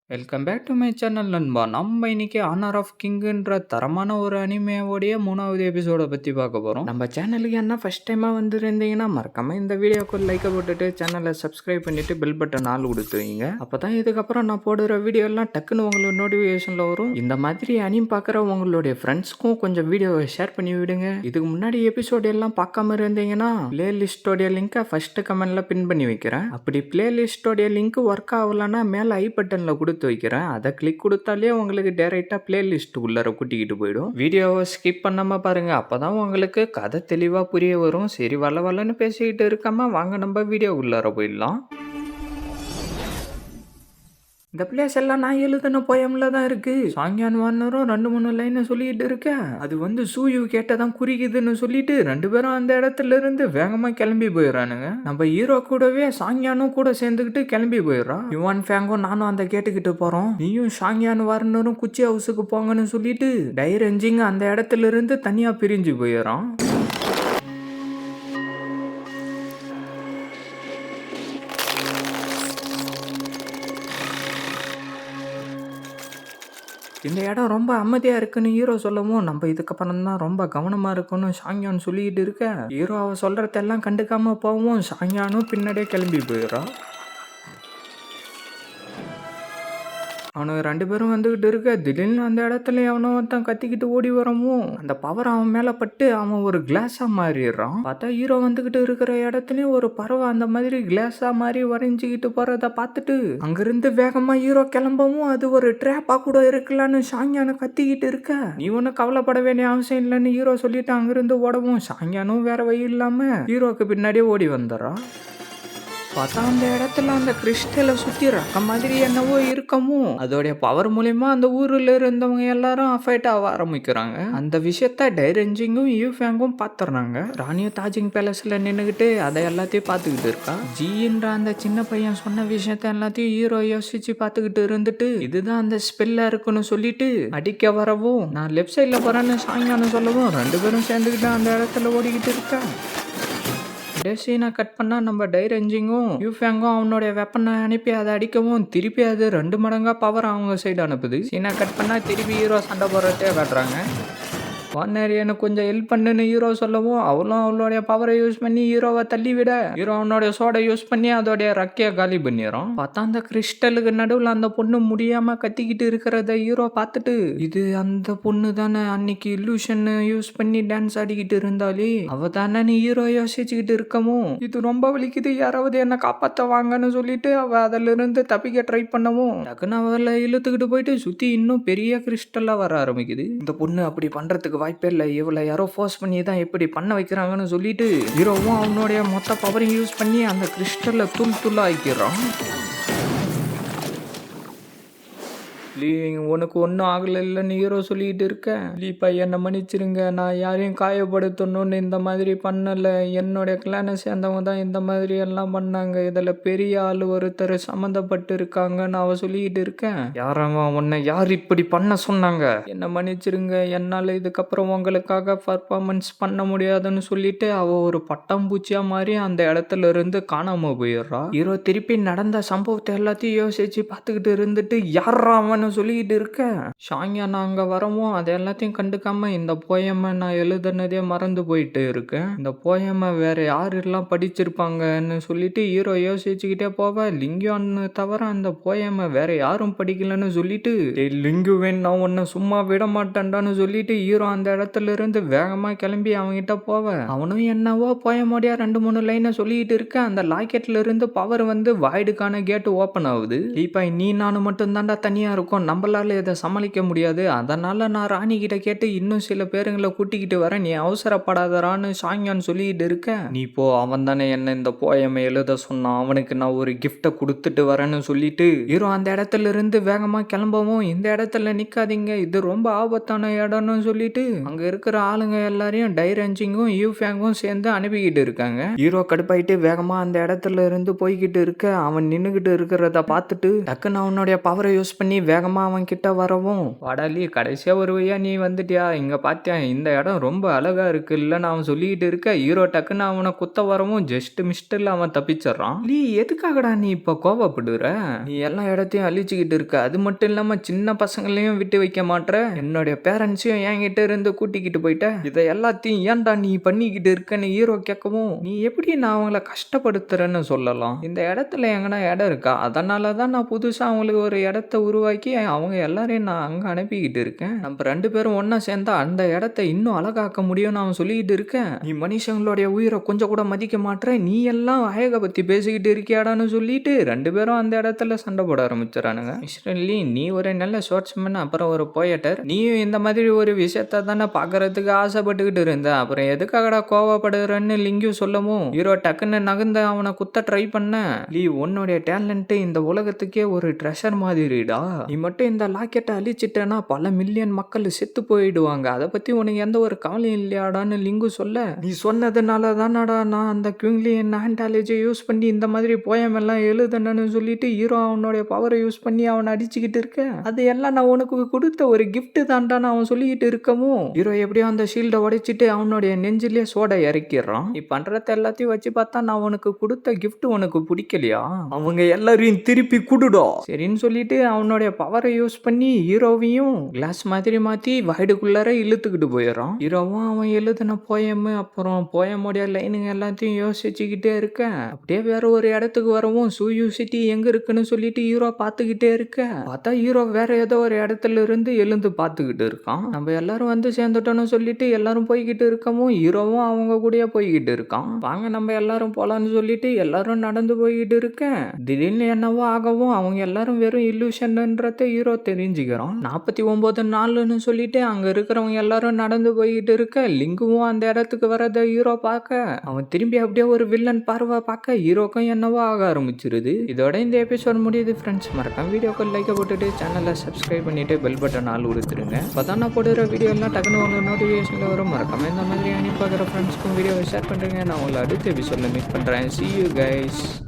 Welcome back to my channel நண்பா. நம்ம இன்னைக்கு ஆனர் ஆஃப் கிங்குன்ற தரமான ஒரு அனிமேவோடைய 3வது எபிசோட பத்தி பார்க்க போறோம். நம்ம சேனலுக்கு என்ன ஃபர்ஸ்ட் டைமா வந்திருந்தீங்கன்னா மறக்காம இந்த வீடியோக்கு லைக்கை போட்டுட்டு சேனலை சப்ஸ்கிரைப் பண்ணிட்டு பெல் பட்டன் ஆள் கொடுத்து வைங்க. அப்பதான் இதுக்கப்புறம் நான் போடுற வீடியோ எல்லாம் டக்குன்னு உங்களுக்கு நோட்டிஃபிகேஷன்ல வரும். இந்த மாதிரி அனிம் பார்க்குற உங்களுடைய ஃப்ரெண்ட்ஸ்க்கும் கொஞ்சம் வீடியோவை ஷேர் பண்ணி விடுங்க. இதுக்கு முன்னாடி எபிசோட் எல்லாம் பார்க்காம இருந்தீங்கன்னா பிளேலிஸ்டோடைய லிங்கை ஃபர்ஸ்ட் கமெண்ட்ல பின் பண்ணி வைக்கிறேன். அப்படி பிளேலிஸ்டோடைய லிங்க் ஒர்க் ஆகலன்னா மேல ஐ பட்டன்ல கொடுத்து வைக்கிறேன். அதை கிளிக் கொடுத்தாலே உங்களுக்கு டைரக்டா பிளேலிஸ்ட் உள்ளார கூட்டிக்கிட்டு போயிடும். வீடியோவை ஸ்கிப் பண்ணாம பாருங்க. அப்பதான் உங்களுக்கு கதை தெளிவா புரிய வரும். சரி வள வளன்னு பேசிக்கிட்டு இருக்காம வாங்க நம்ம வீடியோ உள்ளார போயிடலாம். இந்த பிளேஸ் எல்லாம் நான் எழுதின போயம்ல தான் இருக்கு. சாங்கியான் வார்னரும் 2-3 லைனை சொல்லிட்டு இருக்க. அது வந்து சூயு கேட்டதான் குறிக்குதுன்னு சொல்லிட்டு 2 பேரும் அந்த இடத்துல இருந்து வேகமா கிளம்பி போயிடறானுங்க. நம்ம ஹீரோ கூடவே சாங்கியானும் கூட சேர்ந்துக்கிட்டு கிளம்பி போயிடுறான். யுவான் ஃபேங்கும் நானும் அந்த கேட்டுக்கிட்டு போறோம். நீயும் சாங்கியான் வார்னரும் குச்சி ஹவுஸுக்கு போங்கன்னு சொல்லிட்டு டைரஞ்சிங் அந்த இடத்துல இருந்து தனியா பிரிஞ்சு போயிடறான். இந்த இடம் ரொம்ப அமைதியாக இருக்குன்னு ஹீரோ சொல்லவும் நம்ம இதுக்கப்புறம் தான் ரொம்ப கவனமாக இருக்கணும் சாங்கியான் சொல்லிக்கிட்டு இருக்க. ஹீரோ அவ சொல்கிறதெல்லாம் கண்டுக்காமல் போவோம். சாங்கியானும் பின்னாடியே கிளம்பி போயிடுறான். அவனுக்கு 2 பேரும் வந்துக்கிட்டு இருக்க. திடீர்னு அந்த இடத்துல அவனை ஒருத்தன் கத்திக்கிட்டு ஓடி வரவும் அந்த பவர் அவன் மேலே பட்டு அவன் ஒரு கிளாஸாக மாறிடுறான். பார்த்தா ஹீரோ வந்துக்கிட்டு இருக்கிற இடத்துலையும் ஒரு பறவை அந்த மாதிரி கிளாஸாக மாறி வரைஞ்சிக்கிட்டு போகிறத பார்த்துட்டு அங்கிருந்து வேகமாக ஹீரோ கிளம்பவும் அது ஒரு ட்ராப்பாக கூட இருக்கலான்னு சாங்கியானு கத்திக்கிட்டு இருக்க. நீ ஒன்றும் கவலைப்பட வேண்டிய அவசியம் இல்லைன்னு ஹீரோ சொல்லிட்டு அங்கிருந்து ஓடவும் சாங்கியானும் வேற வழி இல்லாமல் ஹீரோக்கு பின்னாடியே ஓடி வந்துடுறான். பார்த்தா அந்த இடத்துல அந்த கிறிஸ்டலை சுற்றி ரக்க மாதிரி என்னவோ இருக்கமோ அதோடைய பவர் மூலியமா அந்த ஊரில் இருந்தவங்க எல்லாரும் அஃபைட் ஆக ஆரம்பிக்கிறாங்க. அந்த விஷயத்த டைரஞ்சிங்கும் யூஃபேங்கும் பார்த்துறாங்க. ராணியும் தாஜிங் பேலஸ்ல நின்றுக்கிட்டு அதை எல்லாத்தையும் பார்த்துக்கிட்டு இருக்கா. ஜின்ற அந்த சின்ன பையன் சொன்ன விஷயத்த எல்லாத்தையும் ஹீரோ யோசிச்சு பார்த்துக்கிட்டு இருந்துட்டு இதுதான் அந்த ஸ்பெல்லா இருக்குன்னு சொல்லிட்டு அடிக்க வரவும் நான் லெஃப்ட் சைட்ல போறேன்னு சாயங்காலம் சொல்லவும் 2 பேரும் சேர்ந்துக்கிட்டு அந்த இடத்துல ஓடிக்கிட்டு இருக்கா. சீனை கட் பண்ணா நம்ம டைரஞ்சிங்கும் யூஃபேங்கும் அவனுடைய வெப்பனை அனுப்பி அதை அடிக்கவும் திருப்பி அது 2 மடங்கா பவர் அவங்க சைடு அனுப்புது. சீனை கட் பண்ணா திருப்பி ஹீரோ சண்டை போடுறதே காட்டுறாங்க. வார்னர் எனக்கு கொஞ்சம் ஹெல்ப் பண்ணுன்னு ஹீரோ சொல்லவும் அவளும் அவளுடைய பவரை யூஸ் பண்ணி ஹீரோவை தள்ளி விட ஹீரோ அவனுடைய சோடை யூஸ் பண்ணி அதோடைய ரக்கையை காலி பண்ணிடுறான். பார்த்தா அந்த கிறிஸ்டலுக்கு நடுவில் அந்த பொண்ணு முடியாம கத்திக்கிட்டு இருக்கிறத ஹீரோ பார்த்துட்டு இது அந்த பொண்ணு தானே அன்னைக்கு இல்லூஷன் யூஸ் பண்ணி டான்ஸ் ஆடிக்கிட்டு இருந்தாலே அவ தானே நீ ஹீரோ யோசிச்சுக்கிட்டு இருக்கமோ இது ரொம்ப வலிக்குது யாராவது என்ன காப்பாற்ற வாங்கன்னு சொல்லிட்டு அவ அதுல இருந்து தப்பிக்க ட்ரை பண்ணவும் டக்குன்னு அவளை இழுத்துக்கிட்டு போயிட்டு சுத்தி இன்னும் பெரிய கிறிஸ்டலா வர ஆரம்பிக்குது. இந்த பொண்ணு அப்படி பண்றதுக்கு வாய்ப்பே இல்லை. இவளை யாரோ ஃபோர்ஸ் பண்ணி தான் எப்படி பண்ண வைக்கிறாங்கன்னு சொல்லிட்டு ஹீரோவும் அவனுடைய மொத்த பவரையும் யூஸ் பண்ணி அந்த கிறிஸ்டலை தூள் ஆக்கிடுறான். உனக்கு ஒன்றும் ஆகலை இல்லைன்னு ஹீரோ சொல்லிக்கிட்டு இருக்கேன். லீப்பா என்னை மன்னிச்சிருங்க, நான் யாரையும் காயப்படுத்தணும்னு இந்த மாதிரி பண்ணலை. என்னுடைய கிளானை சேர்ந்தவங்க தான் இந்த மாதிரி எல்லாம் பண்ணாங்க. இதில் பெரிய ஆள் ஒருத்தர் சம்மந்தப்பட்டு இருக்காங்கன்னு அவ சொல்லிக்கிட்டு இருக்கேன். யாரவன் உன்னை யார் இப்படி பண்ண சொன்னாங்க? என்னை மன்னிச்சிருங்க, என்னால் இதுக்கப்புறம் உங்களுக்காக பர்ஃபார்மன்ஸ் பண்ண முடியாதுன்னு சொல்லிட்டு அவ ஒரு பட்டாம்பூச்சியா மாதிரி அந்த இடத்துல இருந்து காணாம போயிடுறா. ஹீரோ திருப்பி நடந்த சம்பவத்தை எல்லாத்தையும் யோசிச்சு பார்த்துக்கிட்டு இருந்துட்டு யாரா அவன் சொல்லிக்கிட்டு இருக்க. ஷாங்கியா நான் அங்க வரவும் அதை எல்லாத்தையும் கண்டுக்காம இந்த போயமை நான் எழுதுனதே மறந்து போயிட்டு இருக்கேன். இந்த போயமை வேற யாரெல்லாம் படிச்சிருப்பாங்கன்னு சொல்லிட்டு ஹீரோ யோசிச்சுக்கிட்டே போவ. லிங்குவான்னு தவிர அந்த போயமை வேற யாரும் படிக்கலன்னு சொல்லிட்டு லிங்குவேன் நான் உன்னை சும்மா விட மாட்டேன்டான்னு சொல்லிட்டு ஹீரோ அந்த இடத்துல இருந்து வேகமா கிளம்பி அவன்கிட்ட போவ. அவனும் என்னவோ போயமோடியா 2-3 லைனை சொல்லிட்டு இருக்க. அந்த லாக்கெட்ல இருந்து பவர் வந்து வாய்டுக்கான கேட் ஓப்பன் ஆகுது. லீப்பாய் நீ நானும் மட்டும் தாண்டா தனியா இருக்கும், நம்மளால இதை சமாளிக்க முடியாது, அதனால நான் ராணி கிட்ட கேட்டு இன்னும் சில பேருங்களை கூட்டிக்கிட்டு வரேன், நீ அவசரப்படாதரான்னு சாங்கியான் சொல்லிட்டு இருக்க. நீ போ, அவன் தானே என்ன இந்த போயமை எழுத சொன்னான், அவனுக்கு நான் ஒரு கிஃப்டை கொடுத்துட்டு வரேன்னு சொல்லிட்டு ஹீரோ அந்த இடத்துல இருந்து வேகமா கிளம்பவும் இந்த இடத்துல நிக்காதீங்க, இது ரொம்ப ஆபத்தான இடம்னு சொல்லிட்டு அங்க இருக்கிற ஆளுங்க எல்லாரையும் டைரஞ்சிங்கும் யூஃபேங்கும் சேர்ந்து அனுப்பிக்கிட்டு இருக்காங்க. ஹீரோ கடுப்பாயிட்டு வேகமா அந்த இடத்துல இருந்து போய்கிட்டு இருக்க. அவன் நின்னுகிட்டு இருக்கிறத பார்த்துட்டு டக்குன்னு அவனுடைய பவரை யூஸ் பண்ணி வேகமா வேகமா அவன் கிட்ட வரவும், வாடாலி கடைசியா ஒரு வழியா நீ வந்துட்டியா, இங்க பாத்தியா இந்த இடம் ரொம்ப அழகா இருக்கு இல்லன்னு அவன் சொல்லிக்கிட்டு இருக்க, ஹீரோ டக்குன்னு அவனை குத்த வரவும் ஜஸ்ட் மிஸ்டர்ல அவன் தப்பிச்சிடறான். நீ எதுக்காகடா நீ இப்ப கோவப்படுற? நீ எல்லா இடத்தையும் அழிச்சுக்கிட்டு இருக்க, அது மட்டும் இல்லாம சின்ன பசங்களையும் விட்டு வைக்க மாட்ற, என்னுடைய பேரண்ட்ஸையும் என்கிட்ட இருந்து கூட்டிக்கிட்டு போயிட்ட, இதை எல்லாத்தையும் ஏன்டா நீ பண்ணிக்கிட்டு இருக்கன்னு ஹீரோ கேட்கவும், நீ எப்படி நான் அவங்கள கஷ்டப்படுத்துறேன்னு சொல்லலாம், இந்த இடத்துல எங்கன்னா இடம் இருக்கா, அதனாலதான் நான் புதுசா அவங்களுக்கு ஒரு இடத்த உருவாக்கி அவங்க எல்லாரையும் நான் அங்க அனுப்பிக்கிட்டு இருக்கேன், நம்ம 2 பேரும் ஒன்னா சேர்ந்தா அந்த இடத்த இன்னும் அழகாக்க முடியும்னு அவன் சொல்லிக்கிட்டு இருக்கேன், நீ மனுஷங்களுடைய உயிரை கொஞ்சம் கூட மதிக்க மாட்ற, நீ எல்லாம் அழகை பத்தி பேசிக்கிட்டு இருக்கியாடான்னு சொல்லிட்டு 2 பேரும் அந்த இடத்துல சண்டை போட ஆரம்பிச்சிடறானுங்க. மிஸ்டர் லீ, நீ ஒரு நல்ல ஸ்போர்ட்ஸ்மேன், அப்புறம் ஒரு போயட்டர், நீயும் இந்த மாதிரி ஒரு விஷயத்த தானே பாக்குறதுக்கு ஆசைப்பட்டுக்கிட்டு இருந்த, அப்புறம் எதுக்காகடா கோவப்படுறன்னு லிங்கும் சொல்லவும், ஹீரோ டக்குன்னு நகர்ந்து அவனை குத்த ட்ரை பண்ண, லீ உன்னுடைய டேலண்ட் இந்த உலகத்துக்கே ஒரு ட்ரெஷர் மாதிரிடா, நீ மட்டும் இந்த லாக்கெட்டை அழிச்சிட்டேன்னா பல மில்லியன் மக்கள் செத்து போயிடுவாங்க, அதை பத்தி உனக்கு எந்த ஒரு கவலையும் இல்லையாடான்னு லிங்கு சொல்ல, நீ சொன்னதுனால தானடா நான் அந்த குயிங்லியன் ஆண்டாலஜியை யூஸ் பண்ணி இந்த மாதிரி போயம் எல்லாம் எழுதணும்னு சொல்லிட்டு ஹீரோ அவனுடைய பவரை யூஸ் பண்ணி அவனை அடிச்சுக்கிட்டு இருக்க, அது எல்லாம் நான் உனக்கு கொடுத்த ஒரு கிஃப்ட் தான்டான்னு அவன் சொல்லிக்கிட்டு இருக்கவும், ஹீரோ எப்படியோ அந்த ஷீல்டை உடைச்சிட்டு அவனுடைய நெஞ்சிலேயே சோடை இறக்கிடுறான். நீ பண்றத எல்லாத்தையும் வச்சு பார்த்தா நான் உனக்கு கொடுத்த கிஃப்ட் உனக்கு பிடிக்கலையா, அவங்க எல்லாரையும் திருப்பி குடுடா சரின்னு சொல்லிட்டு அவனுடைய பவரை யூஸ் பண்ணி ஹீரோவையும் கிளாஸ் மாதிரி மாத்தி வைடுக்குள்ளார இழுத்துக்கிட்டு போயிடறான். ஹீரோவும் அவன் எழுதின போயம் அப்புறம் போயமுடைய லைனுங்க எல்லாத்தையும் யோசிச்சுக்கிட்டே இருக்க, அப்படியே வேற ஒரு இடத்துக்கு வரவும் சூயூ சிட்டி எங்க இருக்குன்னு சொல்லிட்டு ஹீரோ பார்த்துக்கிட்டே இருக்க, பார்த்தா ஹீரோ வேற ஏதோ ஒரு இடத்துல இருந்து எழுந்து பார்த்துக்கிட்டு இருக்கான். நம்ம எல்லாரும் வந்து சேர்ந்துட்டோம்னு சொல்லிட்டு எல்லாரும் போய்கிட்டு இருக்கவும் ஹீரோவும் அவங்க கூட போய்கிட்டு இருக்கான். வாங்க நம்ம எல்லாரும் போலான்னு சொல்லிட்டு எல்லாரும் நடந்து போய்கிட்டு இருக்க, திடீர்னு என்னவோ ஆகவும் அவங்க எல்லாரும் வெறும் இல்லூஷன்ன்றத ஹீரோ தெரிஞ்சுக்கிறான். 49 நாள்னு சொல்லிட்டு அங்க இருக்கிறவங்க எல்லாரும் நடந்து போய்கிட்டு இருக்க, லிங்குவும் அந்த இடத்துக்கு வரத ஹீரோ பார்க்க அவன் திரும்பி அப்படியே ஒரு வில்லன் பார்வை பார்க்க ஹீரோக்கும் என்னவோ ஆக ஆரம்பிச்சிருது. இதோட இந்த எபிசோட் முடியுது ஃப்ரெண்ட்ஸ். மறக்காம வீடியோக்கு லைக் போட்டுட்டு சேனலை சப்ஸ்கிரைப் பண்ணிட்டு பெல் பட்டன் ஆல் கொடுத்துருங்க. அப்பதான் நான் போடுற வீடியோ எல்லாம் டக்குனு உங்க நோட்டிஃபிகேஷன்ல வரும். மறக்காம இந்த மாதிரி அனுப்பி பார்க்குற ஃப்ரெண்ட்ஸ்க்கும் வீடியோவை ஷேர் பண்ணுறேங்க. நான் உங்களை அடுத்த எபிசோட்ல மீட் பண்றேன். See you guys.